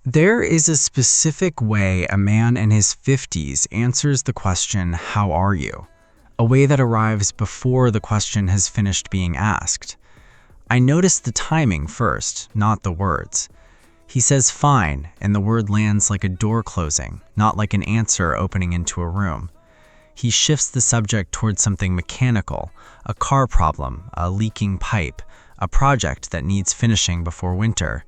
There is a specific way a man in his 50s answers the question, "How are you?" A way that arrives before the question has finished being asked. I notice the timing first, not the words. He says fine, and the word lands like a door closing, not like an answer opening into a room. He shifts the subject towards something mechanical, a car problem, a leaking pipe, a project that needs finishing before winter.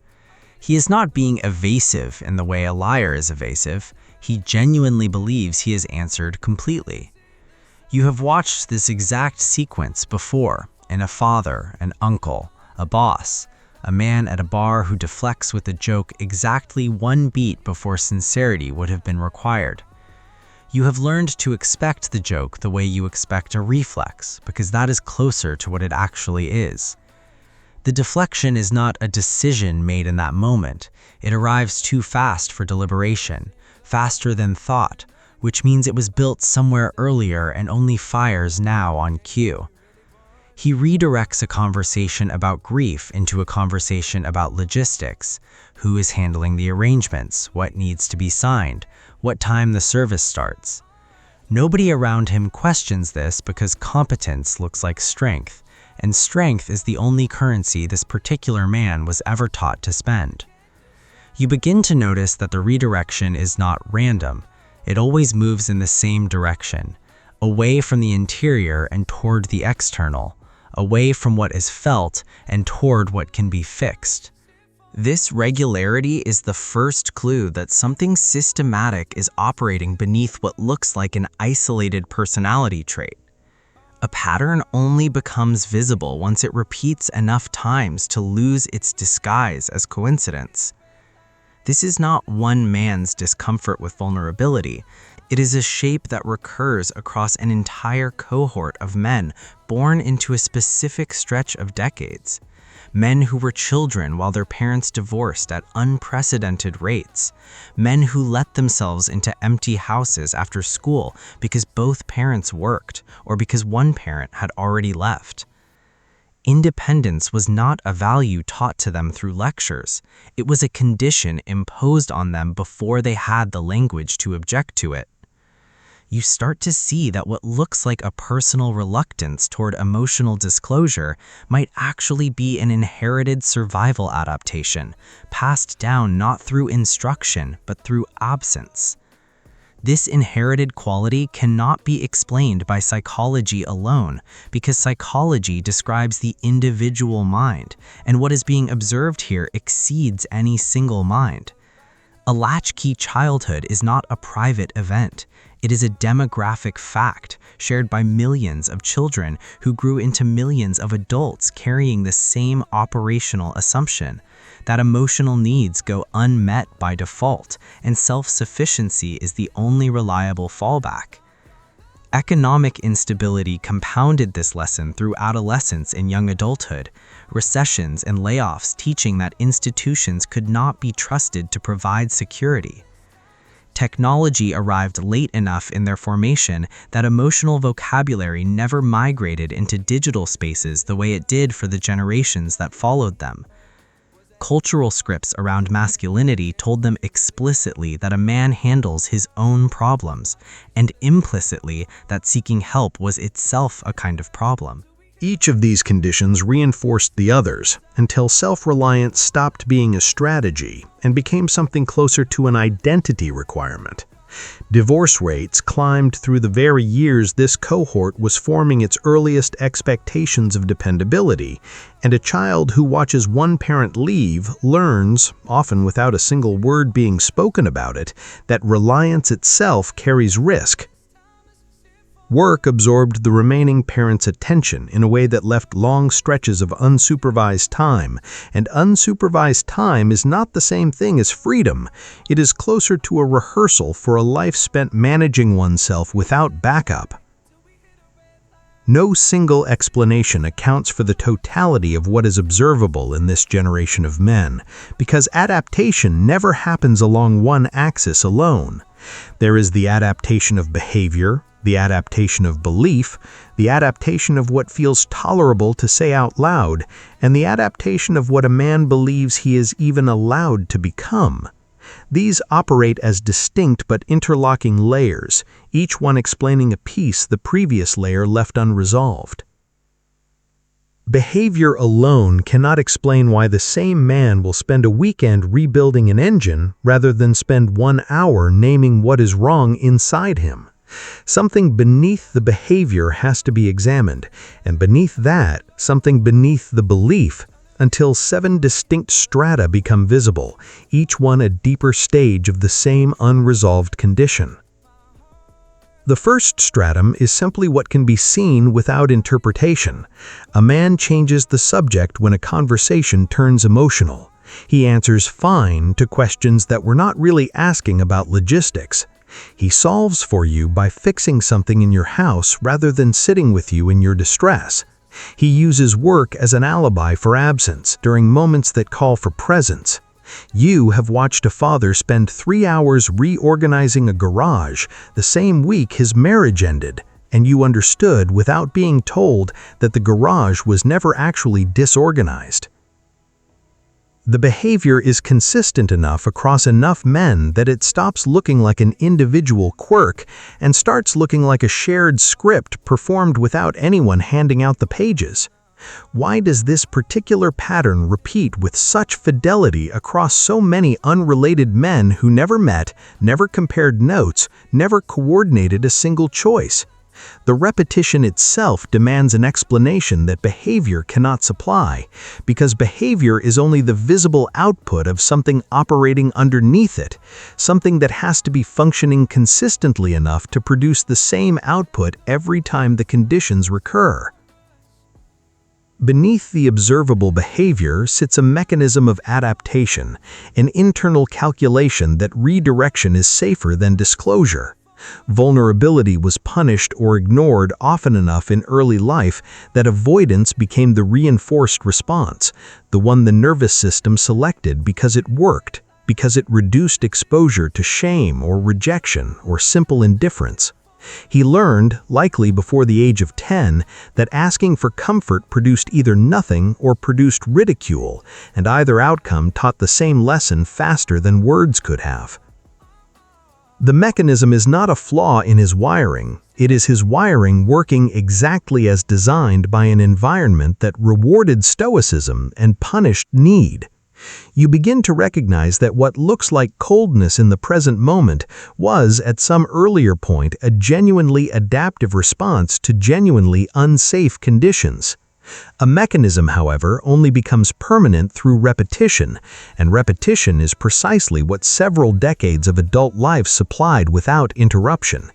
He is not being evasive in the way a liar is evasive. He genuinely believes he has answered completely. You have watched this exact sequence before in a father, an uncle, a boss, a man at a bar who deflects with a joke exactly one beat before sincerity would have been required. You have learned to expect the joke the way you expect a reflex, because that is closer to what it actually is. The deflection is not a decision made in that moment. It arrives too fast for deliberation, faster than thought, which means it was built somewhere earlier and only fires now on cue. He redirects a conversation about grief into a conversation about logistics. Who is handling the arrangements? What needs to be signed? What time the service starts? Nobody around him questions this because competence looks like strength, and strength is the only currency this particular man was ever taught to spend. You begin to notice that the redirection is not random. It always moves in the same direction, away from the interior and toward the external, away from what is felt and toward what can be fixed. This regularity is the first clue that something systematic is operating beneath what looks like an isolated personality trait. A pattern only becomes visible once it repeats enough times to lose its disguise as coincidence. This is not one man's discomfort with vulnerability. It is a shape that recurs across an entire cohort of men born into a specific stretch of decades. Men who were children while their parents divorced at unprecedented rates. Men who let themselves into empty houses after school because both parents worked or because one parent had already left. Independence was not a value taught to them through lectures. It was a condition imposed on them before they had the language to object to it. You start to see that what looks like a personal reluctance toward emotional disclosure might actually be an inherited survival adaptation, passed down not through instruction, but through absence. This inherited quality cannot be explained by psychology alone, because psychology describes the individual mind, and what is being observed here exceeds any single mind. A latchkey childhood is not a private event. It is a demographic fact shared by millions of children who grew into millions of adults carrying the same operational assumption, that emotional needs go unmet by default, and self-sufficiency is the only reliable fallback. Economic instability compounded this lesson through adolescence and young adulthood, recessions and layoffs teaching that institutions could not be trusted to provide security. Technology arrived late enough in their formation that emotional vocabulary never migrated into digital spaces the way it did for the generations that followed them. Cultural scripts around masculinity told them explicitly that a man handles his own problems, and implicitly that seeking help was itself a kind of problem. Each of these conditions reinforced the others until self-reliance stopped being a strategy and became something closer to an identity requirement. Divorce rates climbed through the very years this cohort was forming its earliest expectations of dependability, and a child who watches one parent leave learns, often without a single word being spoken about it, that reliance itself carries risk. Work absorbed the remaining parent's attention in a way that left long stretches of unsupervised time, and unsupervised time is not the same thing as freedom. It is closer to a rehearsal for a life spent managing oneself without backup. No single explanation accounts for the totality of what is observable in this generation of men, because adaptation never happens along one axis alone. There is the adaptation of behavior, the adaptation of belief, the adaptation of what feels tolerable to say out loud, and the adaptation of what a man believes he is even allowed to become. These operate as distinct but interlocking layers, each one explaining a piece the previous layer left unresolved. Behavior alone cannot explain why the same man will spend a weekend rebuilding an engine rather than spend 1 hour naming what is wrong inside him. Something beneath the behavior has to be examined, and beneath that, something beneath the belief, until 7 distinct strata become visible, each one a deeper stage of the same unresolved condition. The first stratum is simply what can be seen without interpretation. A man changes the subject when a conversation turns emotional. He answers fine to questions that we're not really asking about logistics. He solves for you by fixing something in your house rather than sitting with you in your distress. He uses work as an alibi for absence during moments that call for presence. You have watched a father spend 3 hours reorganizing a garage the same week his marriage ended, and you understood without being told that the garage was never actually disorganized. The behavior is consistent enough across enough men that it stops looking like an individual quirk and starts looking like a shared script performed without anyone handing out the pages. Why does this particular pattern repeat with such fidelity across so many unrelated men who never met, never compared notes, never coordinated a single choice? The repetition itself demands an explanation that behavior cannot supply, because behavior is only the visible output of something operating underneath it, something that has to be functioning consistently enough to produce the same output every time the conditions recur. Beneath the observable behavior sits a mechanism of adaptation, an internal calculation that redirection is safer than disclosure. Vulnerability was punished or ignored often enough in early life that avoidance became the reinforced response, the one the nervous system selected because it worked, because it reduced exposure to shame or rejection or simple indifference. He learned, likely before the age of 10, that asking for comfort produced either nothing or produced ridicule, and either outcome taught the same lesson faster than words could have. The mechanism is not a flaw in his wiring, it is his wiring working exactly as designed by an environment that rewarded stoicism and punished need. You begin to recognize that what looks like coldness in the present moment was, at some earlier point, a genuinely adaptive response to genuinely unsafe conditions. A mechanism, however, only becomes permanent through repetition, and repetition is precisely what several decades of adult life supplied without interruption.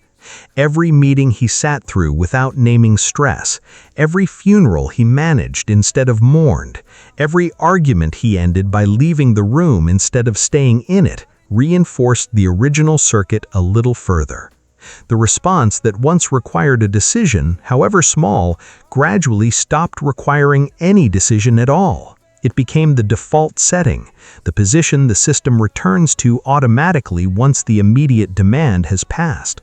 Every meeting he sat through without naming stress, every funeral he managed instead of mourned, every argument he ended by leaving the room instead of staying in it, reinforced the original circuit a little further. The response that once required a decision, however small, gradually stopped requiring any decision at all. It became the default setting, the position the system returns to automatically once the immediate demand has passed.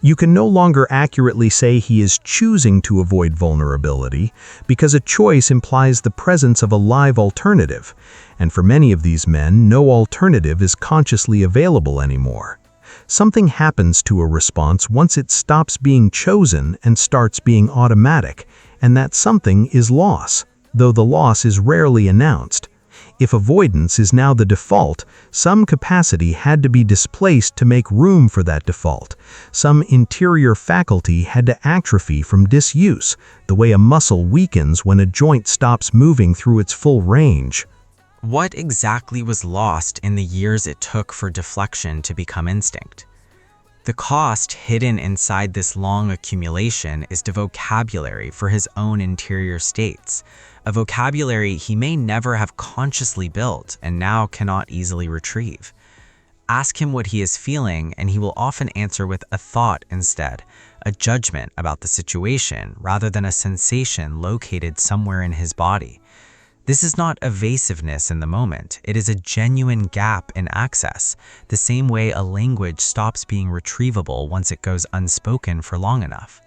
You can no longer accurately say he is choosing to avoid vulnerability, because a choice implies the presence of a live alternative, and for many of these men, no alternative is consciously available anymore. Something happens to a response once it stops being chosen and starts being automatic, and that something is loss, though the loss is rarely announced. If avoidance is now the default, some capacity had to be displaced to make room for that default. Some interior faculty had to atrophy from disuse, the way a muscle weakens when a joint stops moving through its full range. What exactly was lost in the years it took for deflection to become instinct? The cost hidden inside this long accumulation is the vocabulary for his own interior states, a vocabulary he may never have consciously built and now cannot easily retrieve. Ask him what he is feeling, and he will often answer with a thought instead, a judgment about the situation rather than a sensation located somewhere in his body. This is not evasiveness in the moment, it is a genuine gap in access, the same way a language stops being retrievable once it goes unspoken for long enough.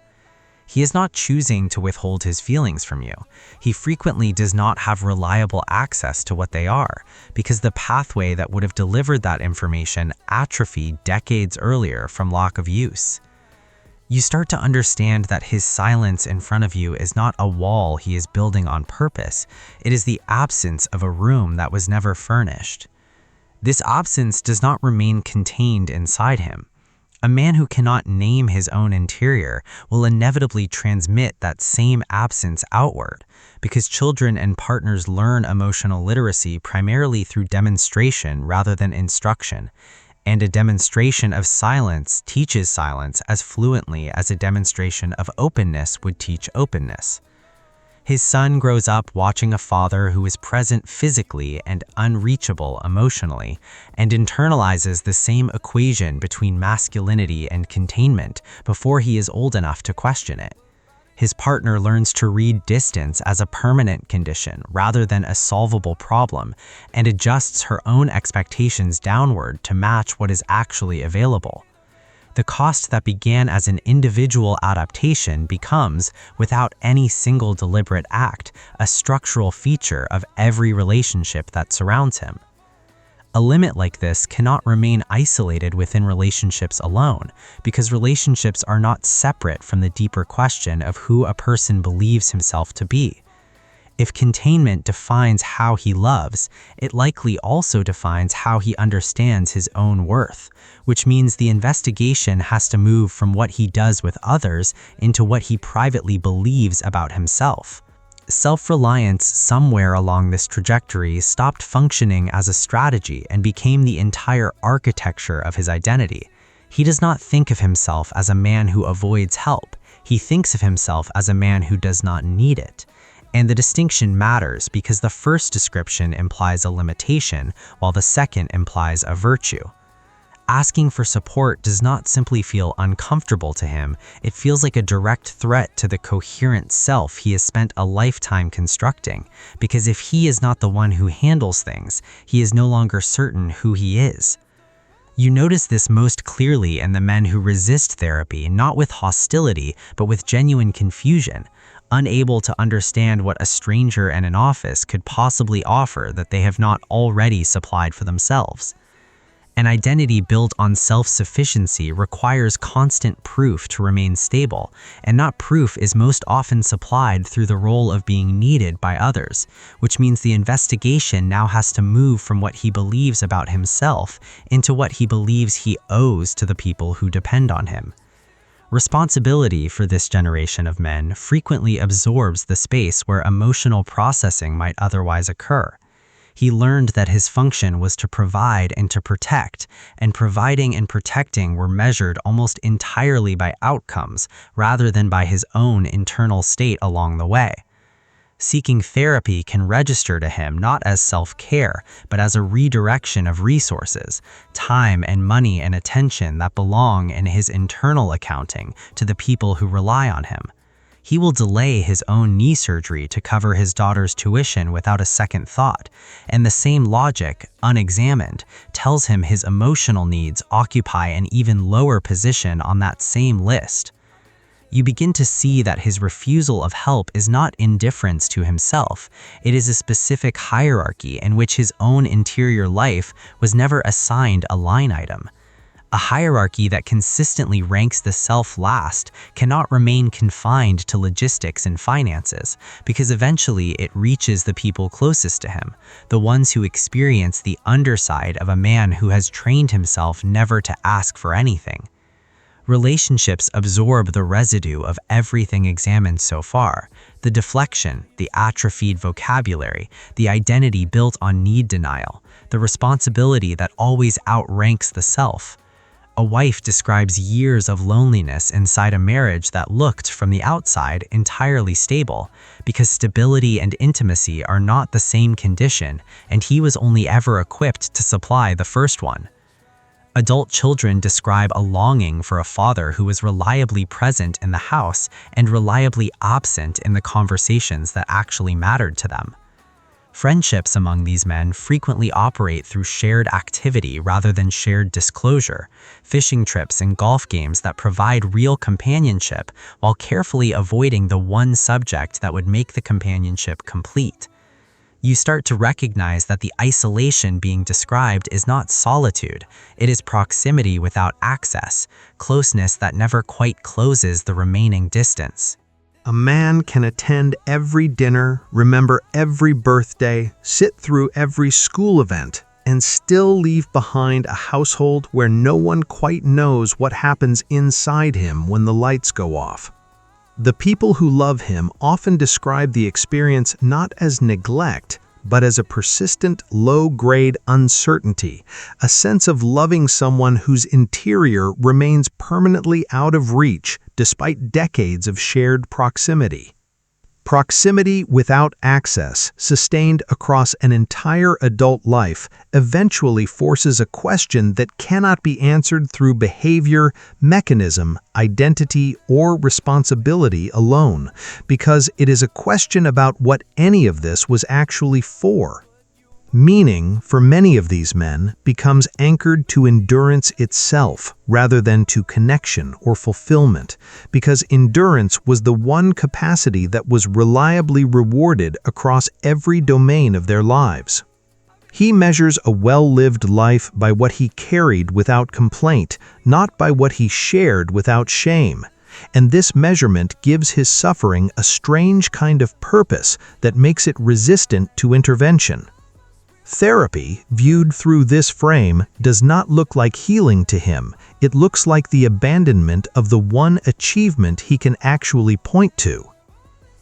He is not choosing to withhold his feelings from you. He frequently does not have reliable access to what they are, because the pathway that would have delivered that information atrophied decades earlier from lack of use. You start to understand that his silence in front of you is not a wall he is building on purpose. It is the absence of a room that was never furnished. This absence does not remain contained inside him. A man who cannot name his own interior will inevitably transmit that same absence outward, because children and partners learn emotional literacy primarily through demonstration rather than instruction, and a demonstration of silence teaches silence as fluently as a demonstration of openness would teach openness. His son grows up watching a father who is present physically and unreachable emotionally, and internalizes the same equation between masculinity and containment before he is old enough to question it. His partner learns to read distance as a permanent condition rather than a solvable problem, and adjusts her own expectations downward to match what is actually available. The cost that began as an individual adaptation becomes, without any single deliberate act, a structural feature of every relationship that surrounds him. A limit like this cannot remain isolated within relationships alone, because relationships are not separate from the deeper question of who a person believes himself to be. If containment defines how he loves, it likely also defines how he understands his own worth, which means the investigation has to move from what he does with others into what he privately believes about himself. Self-reliance somewhere along this trajectory stopped functioning as a strategy and became the entire architecture of his identity. He does not think of himself as a man who avoids help. He thinks of himself as a man who does not need it. And the distinction matters because the first description implies a limitation, while the second implies a virtue. Asking for support does not simply feel uncomfortable to him, it feels like a direct threat to the coherent self he has spent a lifetime constructing, because if he is not the one who handles things, he is no longer certain who he is. You notice this most clearly in the men who resist therapy, not with hostility, but with genuine confusion, unable to understand what a stranger in an office could possibly offer that they have not already supplied for themselves. An identity built on self-sufficiency requires constant proof to remain stable, and that proof is most often supplied through the role of being needed by others, which means the investigation now has to move from what he believes about himself into what he believes he owes to the people who depend on him. Responsibility for this generation of men frequently absorbs the space where emotional processing might otherwise occur. He learned that his function was to provide and to protect, and providing and protecting were measured almost entirely by outcomes rather than by his own internal state along the way. Seeking therapy can register to him not as self-care, but as a redirection of resources, time and money and attention that belong in his internal accounting to the people who rely on him. He will delay his own knee surgery to cover his daughter's tuition without a second thought, and the same logic, unexamined, tells him his emotional needs occupy an even lower position on that same list. You begin to see that his refusal of help is not indifference to himself, it is a specific hierarchy in which his own interior life was never assigned a line item. A hierarchy that consistently ranks the self last cannot remain confined to logistics and finances, because eventually it reaches the people closest to him, the ones who experience the underside of a man who has trained himself never to ask for anything. Relationships absorb the residue of everything examined so far: the deflection, the atrophied vocabulary, the identity built on need denial, the responsibility that always outranks the self. A wife describes years of loneliness inside a marriage that looked, from the outside, entirely stable, because stability and intimacy are not the same condition, and he was only ever equipped to supply the first one. Adult children describe a longing for a father who was reliably present in the house and reliably absent in the conversations that actually mattered to them. Friendships among these men frequently operate through shared activity rather than shared disclosure, fishing trips and golf games that provide real companionship while carefully avoiding the one subject that would make the companionship complete. You start to recognize that the isolation being described is not solitude, it is proximity without access, closeness that never quite closes the remaining distance. A man can attend every dinner, remember every birthday, sit through every school event, and still leave behind a household where no one quite knows what happens inside him when the lights go off. The people who love him often describe the experience not as neglect, but as a persistent, low-grade uncertainty, a sense of loving someone whose interior remains permanently out of reach despite decades of shared proximity. Proximity without access, sustained across an entire adult life, eventually forces a question that cannot be answered through behavior, mechanism, identity, or responsibility alone, because it is a question about what any of this was actually for. Meaning, for many of these men, becomes anchored to endurance itself rather than to connection or fulfillment, because endurance was the one capacity that was reliably rewarded across every domain of their lives. He measures a well-lived life by what he carried without complaint, not by what he shared without shame. And this measurement gives his suffering a strange kind of purpose that makes it resistant to intervention. Therapy, viewed through this frame, does not look like healing to him. It looks like the abandonment of the one achievement he can actually point to.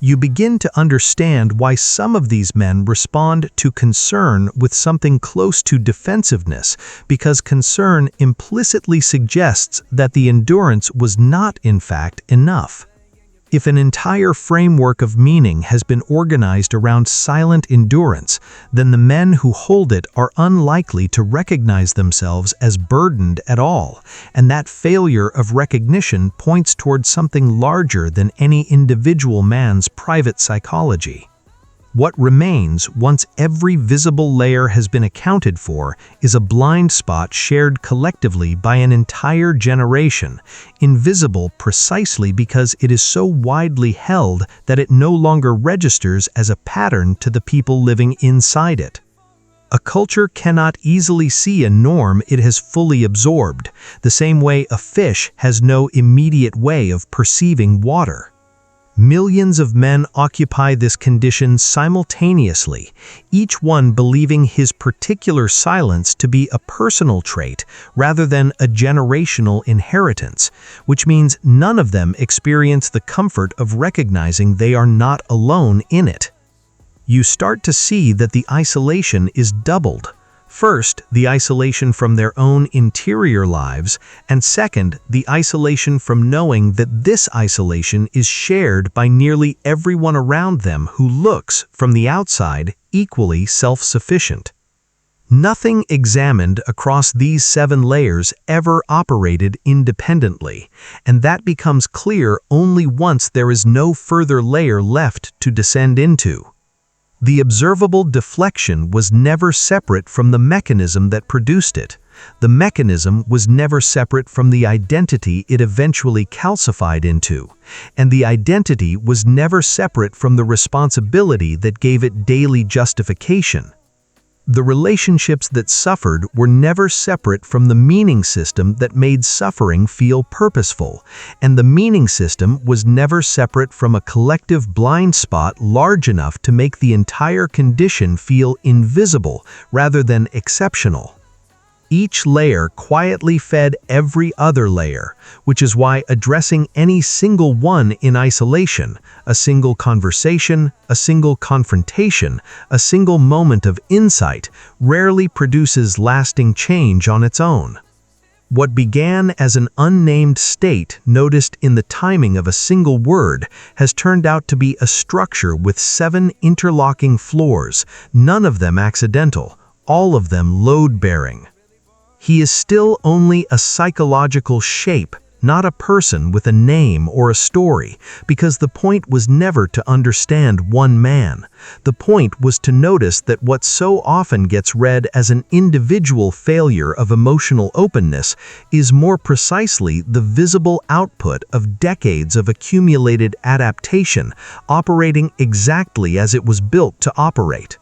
You begin to understand why some of these men respond to concern with something close to defensiveness, because concern implicitly suggests that the endurance was not, in fact, enough. If an entire framework of meaning has been organized around silent endurance, then the men who hold it are unlikely to recognize themselves as burdened at all, and that failure of recognition points towards something larger than any individual man's private psychology. What remains, once every visible layer has been accounted for, is a blind spot shared collectively by an entire generation, invisible precisely because it is so widely held that it no longer registers as a pattern to the people living inside it. A culture cannot easily see a norm it has fully absorbed, the same way a fish has no immediate way of perceiving water. Millions of men occupy this condition simultaneously, each one believing his particular silence to be a personal trait rather than a generational inheritance, which means none of them experience the comfort of recognizing they are not alone in it. You start to see that the isolation is doubled. First, the isolation from their own interior lives, and second, the isolation from knowing that this isolation is shared by nearly everyone around them who looks, from the outside, equally self-sufficient. Nothing examined across these 7 layers ever operated independently, and that becomes clear only once there is no further layer left to descend into. The observable deflection was never separate from the mechanism that produced it. The mechanism was never separate from the identity it eventually calcified into, and the identity was never separate from the responsibility that gave it daily justification. The relationships that suffered were never separate from the meaning system that made suffering feel purposeful, and the meaning system was never separate from a collective blind spot large enough to make the entire condition feel invisible rather than exceptional. Each layer quietly fed every other layer, which is why addressing any single one in isolation, a single conversation, a single confrontation, a single moment of insight, rarely produces lasting change on its own. What began as an unnamed state noticed in the timing of a single word has turned out to be a structure with 7 interlocking floors, none of them accidental, all of them load-bearing. He is still only a psychological shape, not a person with a name or a story, because the point was never to understand one man. The point was to notice that what so often gets read as an individual failure of emotional openness is more precisely the visible output of decades of accumulated adaptation, operating exactly as it was built to operate.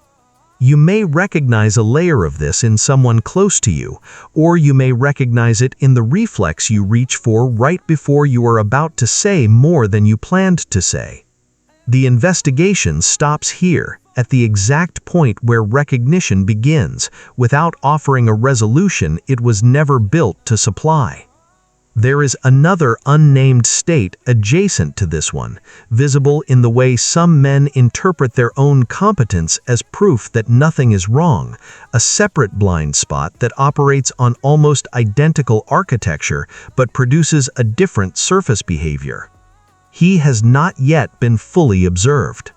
You may recognize a layer of this in someone close to you, or you may recognize it in the reflex you reach for right before you are about to say more than you planned to say. The investigation stops here, at the exact point where recognition begins, without offering a resolution it was never built to supply. There is another unnamed state adjacent to this one, visible in the way some men interpret their own competence as proof that nothing is wrong, a separate blind spot that operates on almost identical architecture but produces a different surface behavior. He has not yet been fully observed.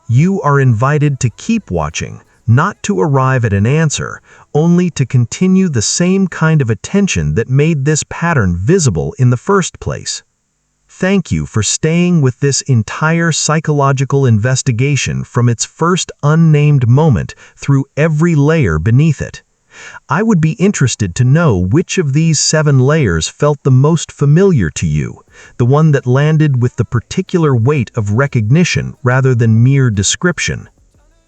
You are invited to keep watching, not to arrive at an answer, only to continue the same kind of attention that made this pattern visible in the first place. Thank you for staying with this entire psychological investigation from its first unnamed moment through every layer beneath it. I would be interested to know which of these 7 layers felt the most familiar to you, the one that landed with the particular weight of recognition rather than mere description.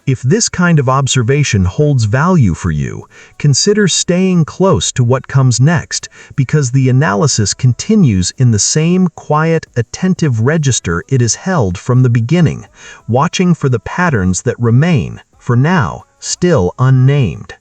If this kind of observation holds value for you, consider staying close to what comes next, because the analysis continues in the same quiet, attentive register it has held from the beginning, watching for the patterns that remain, for now, still unnamed.